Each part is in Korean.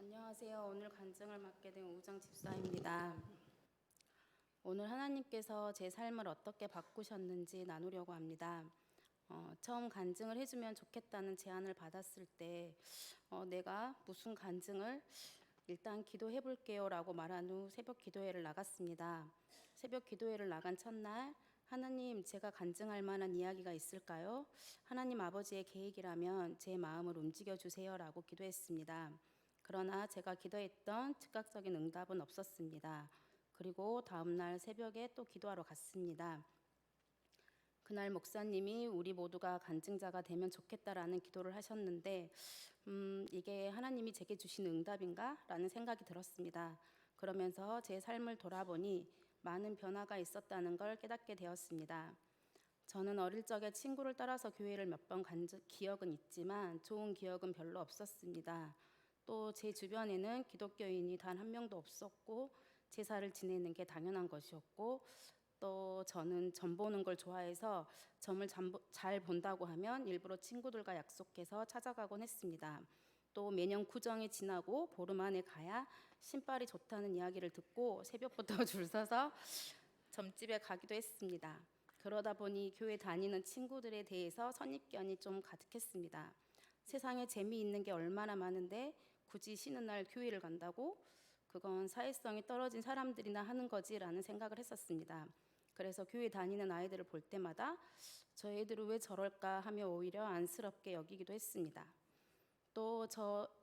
안녕하세요. 오늘 간증을 맡게 된 우정 집사입니다. 오늘 하나님께서 제 삶을 어떻게 바꾸셨는지 나누려고 합니다. 처음 간증을 해주면 좋겠다는 제안을 받았을 때 내가 무슨 간증을 일단 기도해 볼게요 라고 말한 후 새벽 기도회를 나갔습니다. 새벽 기도회를 나간 첫날 하나님, 제가 간증할 만한 이야기가 있을까요? 하나님 아버지의 계획이라면 제 마음을 움직여 주세요 라고 기도했습니다. 그러나 제가 기도했던 즉각적인 응답은 없었습니다. 그리고 다음날 새벽에 또 기도하러 갔습니다. 그날 목사님이 우리 모두가 간증자가 되면 좋겠다라는 기도를 하셨는데 이게 하나님이 제게 주신 응답인가? 라는 생각이 들었습니다. 그러면서 제 삶을 돌아보니 많은 변화가 있었다는 걸 깨닫게 되었습니다. 저는 어릴 적에 친구를 따라서 교회를 몇 번 간 기억은 있지만 좋은 기억은 별로 없었습니다. 또 제 주변에는 기독교인이 단 한 명도 없었고 제사를 지내는 게 당연한 것이었고 또 저는 점 보는 걸 좋아해서 점을 잘 본다고 하면 일부러 친구들과 약속해서 찾아가곤 했습니다. 또 매년 구정이 지나고 보름 안에 가야 신발이 좋다는 이야기를 듣고 새벽부터 줄 서서 점집에 가기도 했습니다. 그러다 보니 교회 다니는 친구들에 대해서 선입견이 좀 가득했습니다. 세상에 재미있는 게 얼마나 많은데 굳이 쉬는 날 교회를 간다고? 그건 사회성이 떨어진 사람들이나 하는 거지라는 생각을 했었습니다. 그래서 교회 다니는 아이들을 볼 때마다 저 애들은 왜 저럴까 하며 오히려 안쓰럽게 여기기도 했습니다. 또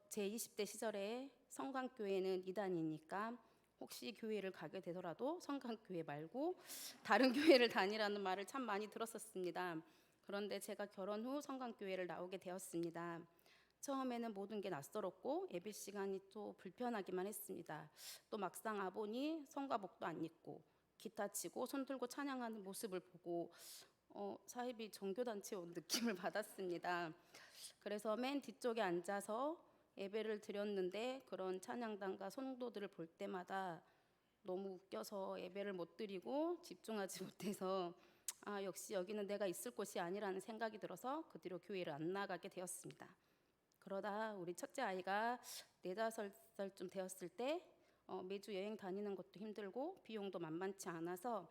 제 20대 시절에 성강교회는 이단이니까 혹시 교회를 가게 되더라도 성강교회 말고 다른 교회를 다니라는 말을 참 많이 들었었습니다. 그런데 제가 결혼 후 성강교회를 나오게 되었습니다. 처음에는 모든 게 낯설었고 예배 시간이 또 불편하기만 했습니다. 또 막상 와보니 성가복도 안 입고 기타 치고 손 들고 찬양하는 모습을 보고 사입이 종교단체에 온 느낌을 받았습니다. 그래서 맨 뒤쪽에 앉아서 예배를 드렸는데 그런 찬양단과 성도들을 볼 때마다 너무 웃겨서 예배를 못 드리고 집중하지 못해서 역시 여기는 내가 있을 곳이 아니라는 생각이 들어서 그 뒤로 교회를 안 나가게 되었습니다. 그러다 우리 첫째 아이가 4~5살쯤 되었을 때 매주 여행 다니는 것도 힘들고 비용도 만만치 않아서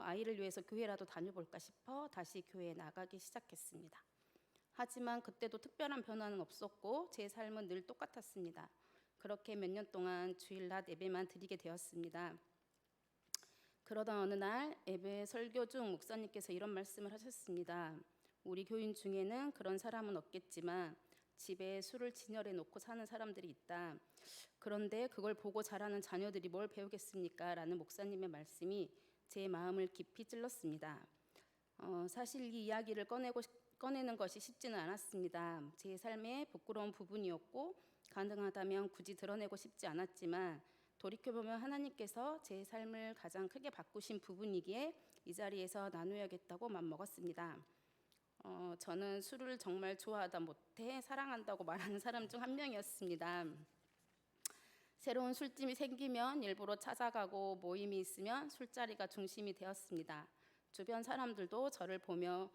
아이를 위해서 교회라도 다녀볼까 싶어 다시 교회에 나가기 시작했습니다. 하지만 그때도 특별한 변화는 없었고 제 삶은 늘 똑같았습니다. 그렇게 몇 년 동안 주일 낮 예배만 드리게 되었습니다. 그러던 어느 날 예배 설교 중 목사님께서 이런 말씀을 하셨습니다. 우리 교인 중에는 그런 사람은 없겠지만 집에 술을 진열해 놓고 사는 사람들이 있다. 그런데 그걸 보고 자라는 자녀들이 뭘 배우겠습니까? 라는 목사님의 말씀이 제 마음을 깊이 찔렀습니다. 사실 이 이야기를 꺼내는 것이 쉽지는 않았습니다. 제 삶의 부끄러운 부분이었고 가능하다면 굳이 드러내고 싶지 않았지만 돌이켜보면 하나님께서 제 삶을 가장 크게 바꾸신 부분이기에 이 자리에서 나누어야겠다고 맘먹었습니다. 저는 술을 정말 좋아하다 못해 사랑한다고 말하는 사람 중 한 명이었습니다. 새로운 술집이 생기면 일부러 찾아가고 모임이 있으면 술자리가 중심이 되었습니다. 주변 사람들도 저를 보며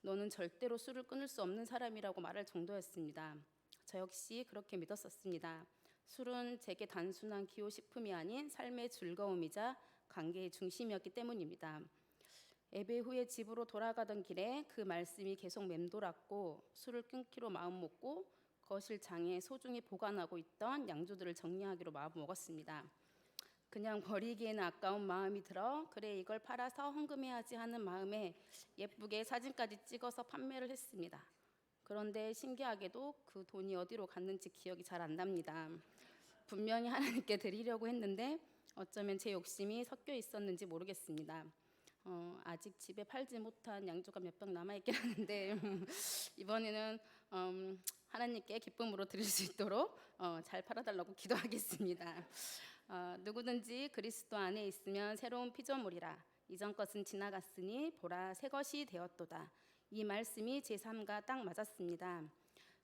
너는 절대로 술을 끊을 수 없는 사람이라고 말할 정도였습니다. 저 역시 그렇게 믿었었습니다. 술은 제게 단순한 기호식품이 아닌 삶의 즐거움이자 관계의 중심이었기 때문입니다. 예배 후에 집으로 돌아가던 길에 그 말씀이 계속 맴돌았고 술을 끊기로 마음먹고 거실장에 소중히 보관하고 있던 양주들을 정리하기로 마음먹었습니다. 그냥 버리기에는 아까운 마음이 들어 그래 이걸 팔아서 헌금해야지 하는 마음에 예쁘게 사진까지 찍어서 판매를 했습니다. 그런데 신기하게도 그 돈이 어디로 갔는지 기억이 잘 안 납니다. 분명히 하나님께 드리려고 했는데 어쩌면 제 욕심이 섞여 있었는지 모르겠습니다. 아직 집에 팔지 못한 양주가 몇 병 남아있긴 하는데 이번에는 하나님께 기쁨으로 드릴 수 있도록 잘 팔아달라고 기도하겠습니다. 누구든지 그리스도 안에 있으면 새로운 피조물이라 이전 것은 지나갔으니 보라 새 것이 되었도다. 이 말씀이 제 삶과 딱 맞았습니다.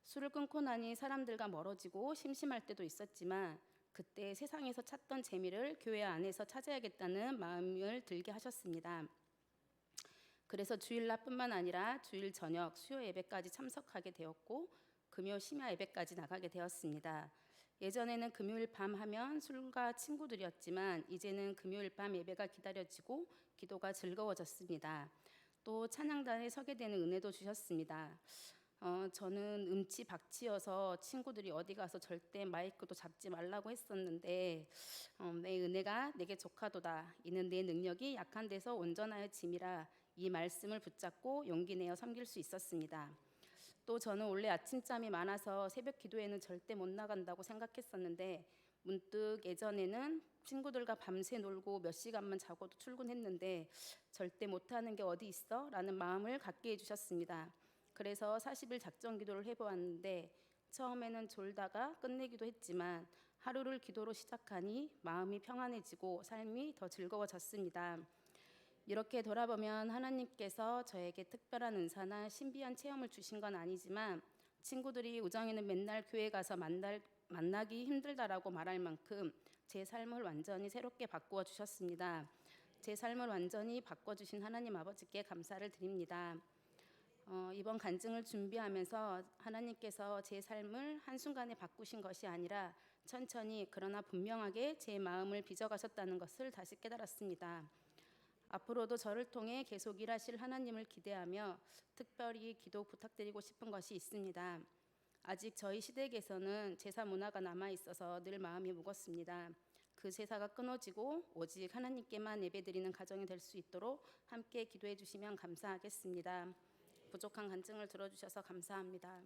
술을 끊고 나니 사람들과 멀어지고 심심할 때도 있었지만 그때 세상에서 찾던 재미를 교회 안에서 찾아야겠다는 마음을 들게 하셨습니다. 그래서 주일날뿐만 아니라 주일 저녁 수요 예배까지 참석하게 되었고 금요 심야 예배까지 나가게 되었습니다. 예전에는 금요일 밤 하면 술과 친구들이었지만 이제는 금요일 밤 예배가 기다려지고 기도가 즐거워졌습니다. 또 찬양단에 서게 되는 은혜도 주셨습니다. 저는 음치 박치여서 친구들이 어디 가서 절대 마이크도 잡지 말라고 했었는데 내 은혜가 내게 족하도다. 이는 내 능력이 약한 데서 온전하여 짐이라. 이 말씀을 붙잡고 용기 내어 섬길 수 있었습니다. 또 저는 원래 아침잠이 많아서 새벽 기도에는 절대 못 나간다고 생각했었는데 문득 예전에는 친구들과 밤새 놀고 몇 시간만 자고도 출근했는데 절대 못하는 게 어디 있어? 라는 마음을 갖게 해주셨습니다. 그래서 40일 작정 기도를 해보았는데 처음에는 졸다가 끝내기도 했지만 하루를 기도로 시작하니 마음이 평안해지고 삶이 더 즐거워졌습니다. 이렇게 돌아보면 하나님께서 저에게 특별한 은사나 신비한 체험을 주신 건 아니지만 친구들이 우정이는 맨날 교회 가서 만나기 힘들다라고 말할 만큼 제 삶을 완전히 새롭게 바꾸어 주셨습니다. 제 삶을 완전히 바꿔주신 하나님 아버지께 감사를 드립니다. 이번 간증을 준비하면서 하나님께서 제 삶을 한순간에 바꾸신 것이 아니라 천천히 그러나 분명하게 제 마음을 빚어가셨다는 것을 다시 깨달았습니다. 앞으로도 저를 통해 계속 일하실 하나님을 기대하며 특별히 기도 부탁드리고 싶은 것이 있습니다. 아직 저희 시댁에서는 제사 문화가 남아있어서 늘 마음이 무겁습니다. 그 제사가 끊어지고 오직 하나님께만 예배드리는 가정이 될 수 있도록 함께 기도해 주시면 감사하겠습니다. 부족한 간증을 들어주셔서 감사합니다.